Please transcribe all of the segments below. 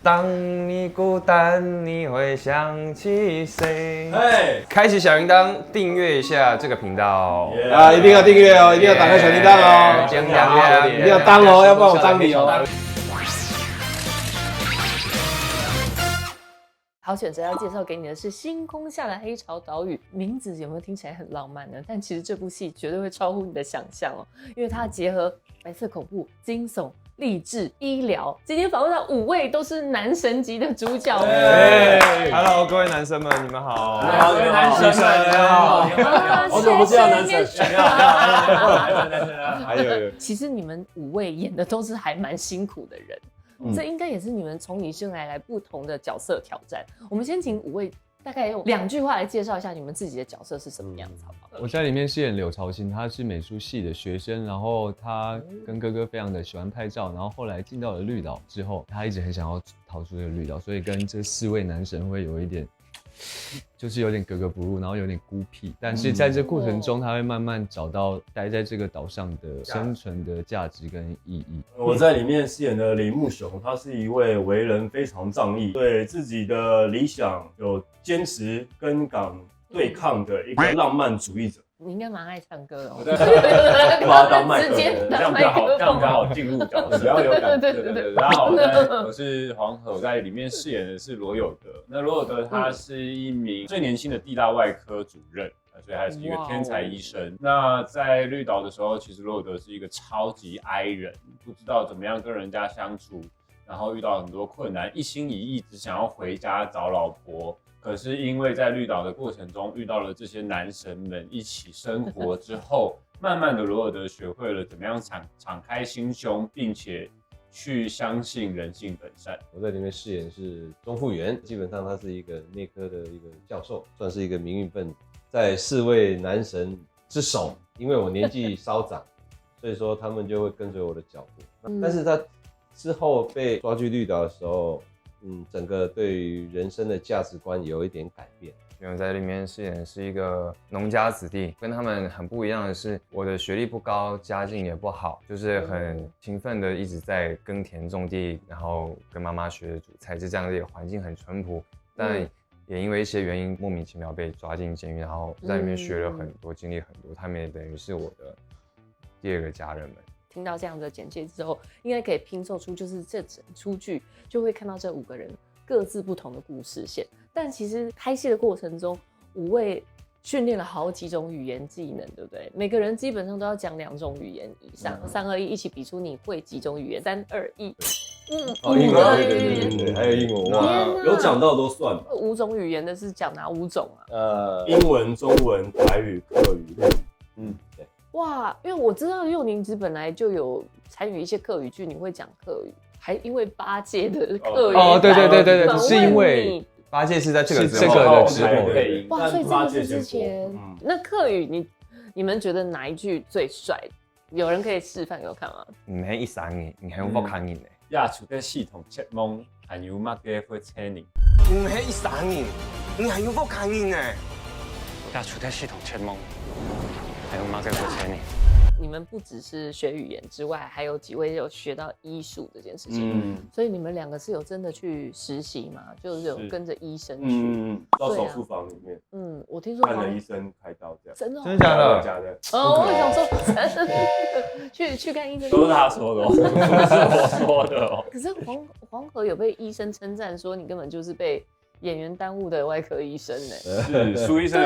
当你孤单，你会想起谁？开启小铃铛，订阅一下这个频道一定要订阅哦，一定要打开小铃铛哦，一定要当哦，要不然我当你哦。好选择要介绍给你的是星空下的黑潮岛屿，名字有没有听起来很浪漫呢？但其实这部戏绝对会超乎你的想象哦，因为它结合白色恐怖、惊悚、励志、医疗。今天访问到5位都是男神级的主角们。Hello， 各位男生们，你们好。各位男生们，你好。好久不见啊，男神。还有，其实你们5位演的都是还蛮辛苦的人。这应该也是你们从你生来不同的角色挑战。我们先请5位大概用2句话来介绍一下你们自己的角色是什么样子，好不好？我在里面饰演柳朝新，他是美术系的学生，然后他跟哥哥非常的喜欢拍照，然后后来进到了绿岛之后，他一直很想要逃出这个绿岛，所以跟这4位男神会有一点。就是有点格格不入，然后有点孤僻，但是在这过程中，他会慢慢找到待在这个岛上的生存的价值跟意义。我在里面饰演的李木雄，他是一位为人非常仗义，对自己的理想有坚持跟港对抗的一个浪漫主义者。你应该蛮爱唱歌的哦，把他当麦克风，这样比较好，这样比较好进入角色，比较有感觉。对，大家好，我是黄河，我在里面饰演的是罗有德。那罗有德他是一名最年轻的地大外科主任，所以他是一个天才医生。那在绿岛的时候，其实罗有德是一个超级 I 人，不知道怎么样跟人家相处，然后遇到很多困难，一心一意只想要回家找老婆。可是因为在绿岛的过程中遇到了这些男神们一起生活之后，慢慢的罗尔德学会了怎么样敞开心胸，并且去相信人性本善。我在里面饰演是钟复元，基本上他是一个内科的一个教授，算是一个名誉分子，在4位男神之首。因为我年纪稍长，所以说他们就会跟随我的脚步。但是他之后被抓去绿岛的时候。整个对于人生的价值观有一点改变。因为我在里面饰演的是一个农家子弟，跟他们很不一样的是，我的学历不高，家境也不好，就是很勤奋的一直在耕田种地，然后跟妈妈学煮菜，就这样的一个环境很淳朴，但也因为一些原因莫名其妙被抓进监狱，然后在里面学了很多，经历很多，他们也等于是我的第2个家人们。听到这样的简介之后，应该可以拼凑出，就是这整出剧就会看到这5个人各自不同的故事线。但其实拍戏的过程中，5位训练了好几种语言技能，对不对？每个人基本上都要讲2种语言以上。3、2、1，一起比出你会几种语言。3、2、1。英文，对，还有英文，哇，有讲到都算吧。 5种语言的是讲哪5种啊？英文、中文、台语、客语、日语。对。哇，因为我知道幼宁子本来就有参与一些客语剧，你会讲客语，还因为8届的客语对，是因为8届是在这个之后，哇，所以这个是之前。那客语你们觉得哪一句最帅？有人可以示范给我看吗？唔係一三年，你係用北漢言嘅。亞處嘅系統切蒙係要乜嘅會車你？唔係一三年，你係用北漢言嘅。亞處嘅系統切蒙。還有馬克會車你。你們不只是學語言之外，還有幾位有學到醫術這件事情。所以你們2個是有真的去實習嗎？就是有跟着醫生去。到手術房裡面。我聽說看了醫生開刀這樣。真的？真的假的？假的。哦，我想說真的。去看醫生。都是他說的哦，不是我說的哦。可是黃河有被醫生稱讚說你根本就是被演員耽誤的外科醫生呢。是蘇醫生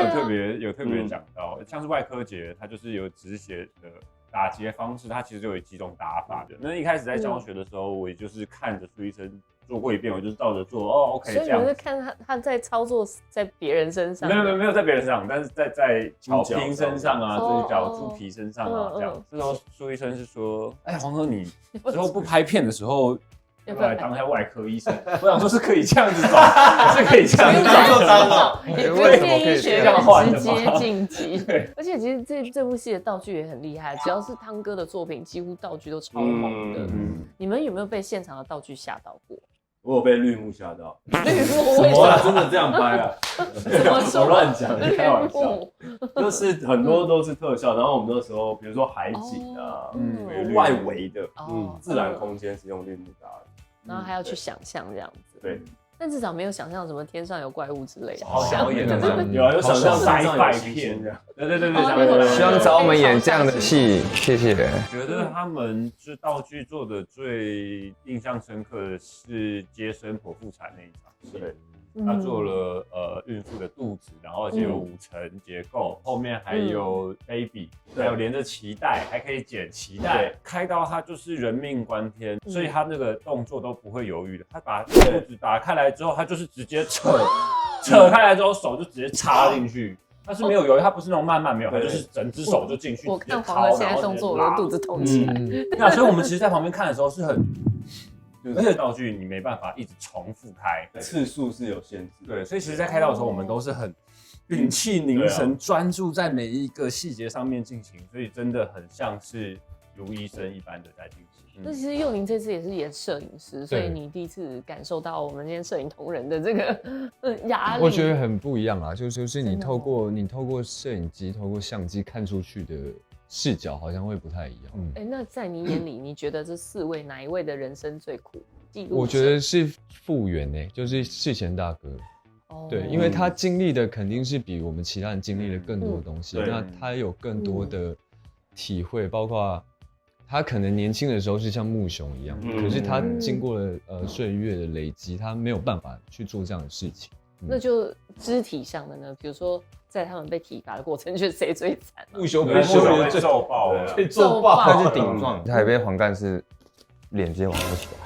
有特別講到，像是外科節，他就是有止血的打結方式，它其實就有幾種打法的。那一開始在教學的時候，我也就是看着蘇醫生做過一遍，我就是照着做。哦 ，OK， 這樣。所以你是看他在操作在別人身上？沒有在別人身上，但是在草坪身上啊，就是腳豬皮身上啊，這樣。這時候蘇醫生是說：“哎，黃河，你之後不拍片的時候。”要不要來當一下外科醫生？我想說是可以這樣子找，是可以這樣子找。也不是電醫學院直接晉級。而且其實這部戲的道具也很厲害，只要是湯哥的作品，幾乎道具都超猛的。你們有沒有被現場的道具嚇到過？我有被綠幕嚇到。綠幕？什麼啊？真的這樣拍啊？我亂講，開玩笑。就是很多都是特效，然後我們那時候，比如說海景啊，外圍的，自然空間是用綠幕搭的。然後還要去想象這樣子。对，但至少没有想象什么天上有怪物之类的。好想要演这种有想象sci-fi 片的，对，希望找我们演这样的戏，谢谢。觉得他们是道具做的最印象深刻的是接生剖腹产那一场戏。对，他做了孕妇的肚子，然后而且有5层结构，后面还有 baby，还有连着脐带，还可以剪脐带。开刀他就是人命关天，所以他那个动作都不会犹豫的。他把肚子打开来之后，他就是直接扯开来之后，手就直接插进去。他是没有犹豫，他不是那种慢慢没有，他就是整只手就进去。我看黄哥现在动作，我的肚子痛起来。那所以我们其实，在旁边看的时候是很。而且道具你没办法一直重复开，次数是有限制。对，所以其实，在开刀的时候，我们都是很屏气凝神，专注在每一个细节上面进行，所以真的很像是如医生一般的在进行。那其实佑宁这次也是演摄影师，所以你第一次感受到我们今天摄影同仁的这个压力。我觉得很不一样啊，就是你透过摄影机、透过相机看出去的视角好像会不太一样。那在你眼里，你觉得这4位哪一位的人生最苦？我觉得是傅园就是世贤大哥。对，因为他经历的肯定是比我们其他人经历了更多的东西，那他有更多的体会，包括他可能年轻的时候是像木熊一样，可是他经过了岁月的累积，他没有办法去做这样的事情。那就肢体上的呢？比如说，在他们被体罚的过程，觉得谁最惨？木熊被揍爆了，被揍爆，他是顶撞，海边黄干是脸直接往不起来。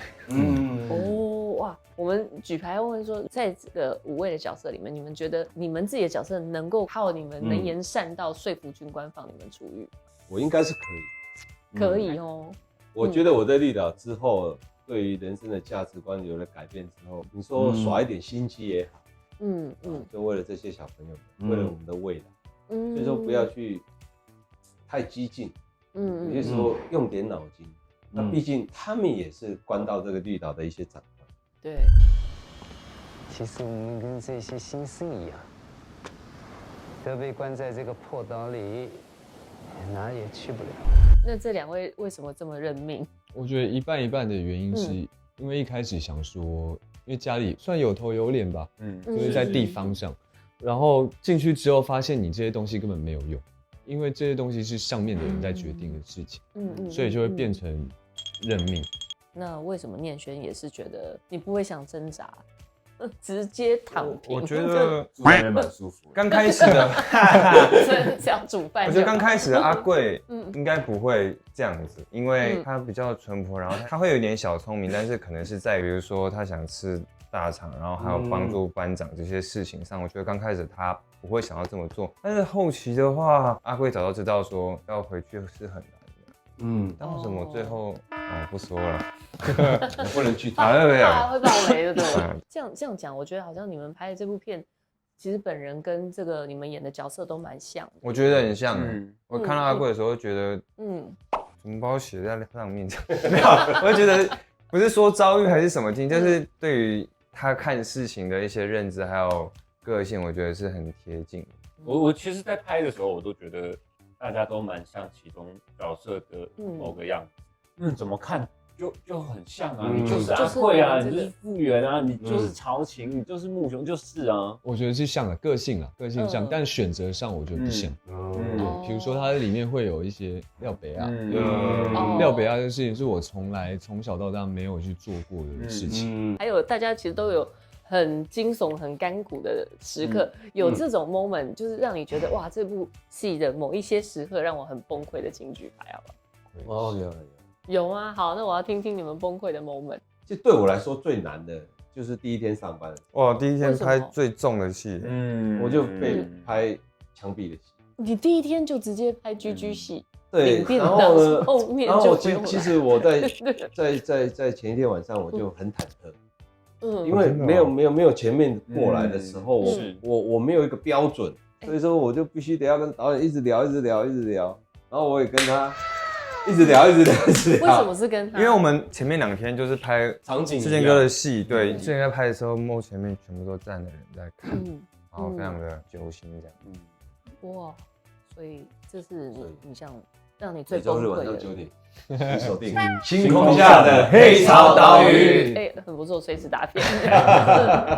哇！我们举牌问说，在这个5位的角色里面，你们觉得你们自己的角色能够靠你们能言善道说服军官放你们出狱？我应该是可以，可以哦。我觉得我在绿岛之后，对于人生的价值观有了改变之后，你说耍一点心机也好。就为了这些小朋友们，为了我们的未来，所以说不要去太激进，有些时候用点脑筋。那毕竟他们也是关到这个绿岛的一些长官。对，其实我们跟这些新生一样，都被关在这个破岛里，哪儿也去不了。那这2位为什么这么认命？我觉得一半一半的原因是因为一开始想说。因为家里算有头有脸吧，就是在地方上，然后进去之后发现你这些东西根本没有用，因为这些东西是上面的人在决定的事情，所以就会变成认命。那为什么念轩也是觉得你不会想挣扎，直接躺平？我觉得住在那边蛮舒服。刚开始的，这样煮饭。我觉得刚开始的阿贵应该不会这样子，因为他比较淳朴，然后他会有点小聪明，但是可能是在于说他想吃大肠，然后还有帮助班长这些事情上，我觉得刚开始他不会想要这么做，但是后期的话，阿贵早就知道说要回去是很难的。但为什么最后不说了？不能去打，会爆雷的，对。这样讲，我觉得好像你们拍的这部片，其实本人跟这个你们演的角色都蛮像的。我觉得很像。我看到阿贵的时候，觉得怎么把我写在上面？没有，我就觉得不是说遭遇还是什么经，就是对于他看事情的一些认知还有个性，我觉得是很贴近。我其实，在拍的时候，我都觉得大家都蛮像其中角色的某个样子。怎么看就很像啊，你就是阿贵啊，你就是傅园啊，你就是曹琴，你就是木熊，就是啊。我觉得是像的，个性像，但选择上我觉得不像。比如说它里面会有一些廖北亚，廖北亚的事情是我从小到大没有去做过的事情。还有大家其实都有很惊悚、很干苦的时刻，有这种 moment， 就是让你觉得哇，这部戏的某一些时刻让我很崩溃的金句牌，好不好？有啊，好，那我要听听你们崩溃的 moment。就对我来说最难的就是第一天上班，哇，第一天拍最重的戏，我就被拍墙壁的戏。你第一天就直接拍 GG 戏，对，然后呢，然后其实我在前一天晚上我就很忐忑，因为没有前面过来的时候，我没有一个标准，所以说我就必须得要跟导演一直聊，然后我也跟他。一直聊。为什么是跟他？因为我们前面2天就是拍场景世贤哥的戏，对，世贤哥拍的时候，幕前面全部都站的人在看，然后非常的揪心这样。哇，所以这是你像让你最每周日崩溃的。晚上9点，锁定星空下的黑潮岛屿。哎，很不错，随时答辩。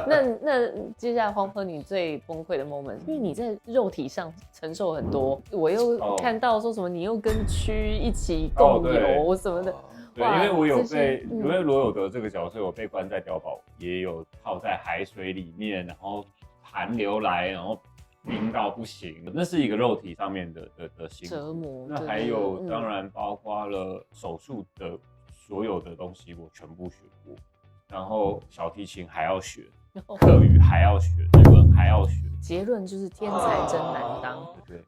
那接下来黄河，你最崩溃的 moment， 因为你在肉体上承受很多，我又看到说什么你又跟蛆一起共游什么的。对，因为我有被，因为罗有德这个角色，我被关在碉堡，也有泡在海水里面，然后寒流来，然后冰到不行，那是一个肉体上面的辛苦折磨。那还有，当然包括了手术的所有的东西，我全部学过，然后小提琴还要学，客语还要学，日文还要学。结论就是天才真难当。对，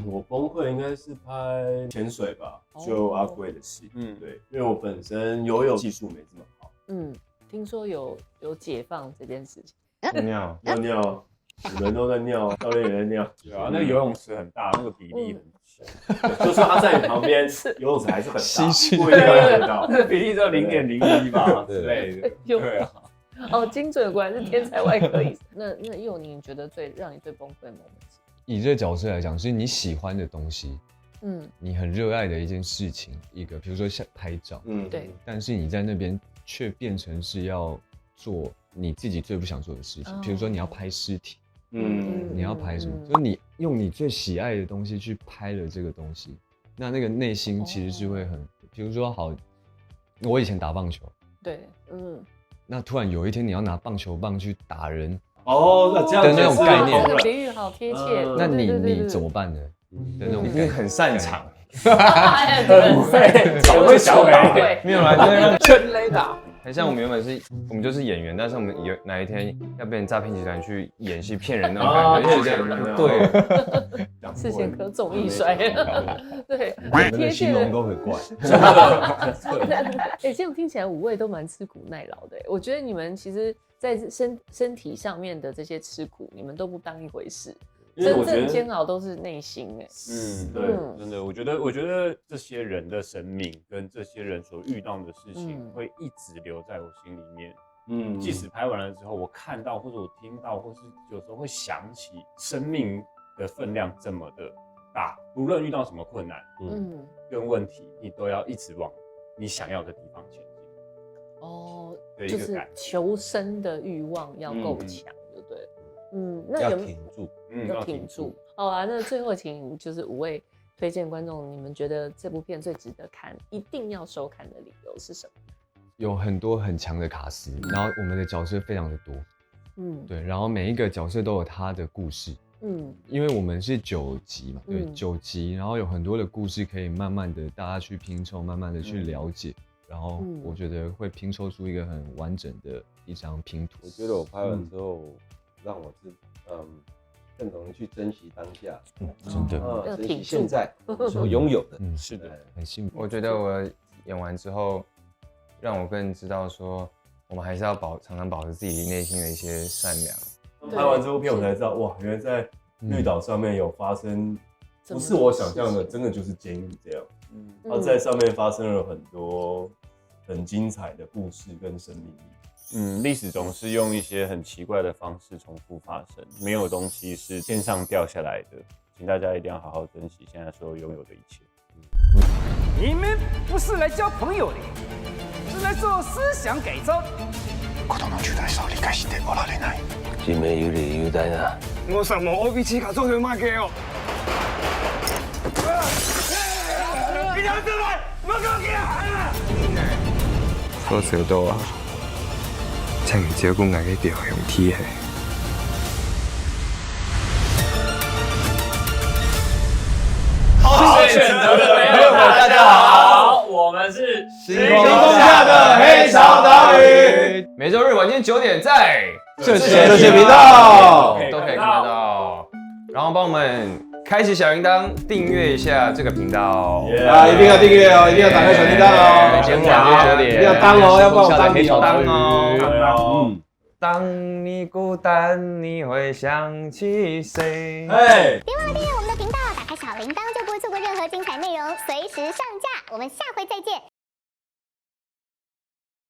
我崩溃应该是拍潜水吧，就阿贵的戏。对，因为我本身游泳技术没这么好。听说有解放这件事情。尿，人都在尿，教练也在尿。对啊，那个游泳池很大，那个比例很小，就算他在你旁边，游泳池还是很大，不一定会看得到。比例只有0.01吧之类的。对啊。精准果然是天才外科医生。那佑宁觉得让你最崩溃的 moment 是？以这个角色来讲，是你喜欢的东西，你很热爱的一件事情，比如说像拍照，对，但是你在那边却变成是要做你自己最不想做的事情，比如说你要拍尸体，你要拍什么？就是你用你最喜爱的东西去拍了这个东西，那个内心其实是会很，比如说好，我以前打棒球，对，那突然有一天你要拿棒球棒去打人，那这样的那种概念，这个比喻好贴切。那你怎么办呢？的那种，因为很擅长，很会小美，没有啦，就是全雷打。很像我们原本我们就是演员，但是我们有哪一天要被诈骗集团去演戏骗人那种感觉，就是这样不对。世贤科综艺帅，对，贴切的形容都很怪。这样听起来5位都蛮吃苦耐劳的。我觉得你们其实，在身体上面的这些吃苦，你们都不当一回事。真正煎熬都是内心对，真的，我觉得这些人的生命跟这些人所遇到的事情，会一直留在我心里面。即使拍完了之后，我看到或者我听到，或是有时候会想起，生命的分量这么的大，无论遇到什么困难，跟问题，你都要一直往你想要的地方前进。就是求生的欲望要够强，对不对？那要挺住，要挺住。好啊，那最后请就是5位推荐观众，你们觉得这部片最值得看，一定要收看的理由是什么？有很多很强的卡司，然后我们的角色非常的多，对，然后每一个角色都有他的故事，因为我们是9集嘛，对，9集，然后有很多的故事可以慢慢的大家去拼凑，慢慢的去了解，然后我觉得会拼凑出一个很完整的一张拼图。我觉得我拍完之后，让我更懂得去珍惜当下，真的，珍惜现在所拥有的。是的，很幸福。我觉得我演完之后，让我更知道说，我们还是要常常保持自己内心的一些善良。拍完这部片，我才知道，哇，原来在绿岛上面有发生，不是我想象的，真的就是监狱这样。它在上面发生了很多很精彩的故事跟生命力。历史总是用一些很奇怪的方式重复发生，没有东西是天上掉下来的，请大家一定要好好珍惜现在所有拥有的一切。你们不是来交朋友的，是来做思想改造。子の10代さを理解しておられない。地名有理有代な。我さんも OB か做で負けよ。你要出来，我讲起来。多少度啊？趁照顧我嘅地方用鐵嘅。好选择的朋友们，大家好，我们是星空下的黑潮岛屿，每周日晚间9点在这些频道都可以看得到，然后帮我们开启小铃铛，订阅一下这个频道。一定要订阅哦，一定要打开小铃铛哦。每天晚间9点，一定要当哦，要帮我当你哦。当你孤单，你会想起谁？别忘了订阅我们的频道，打开小铃铛就不会错过任何精彩内容，随时上架。我们下回再见。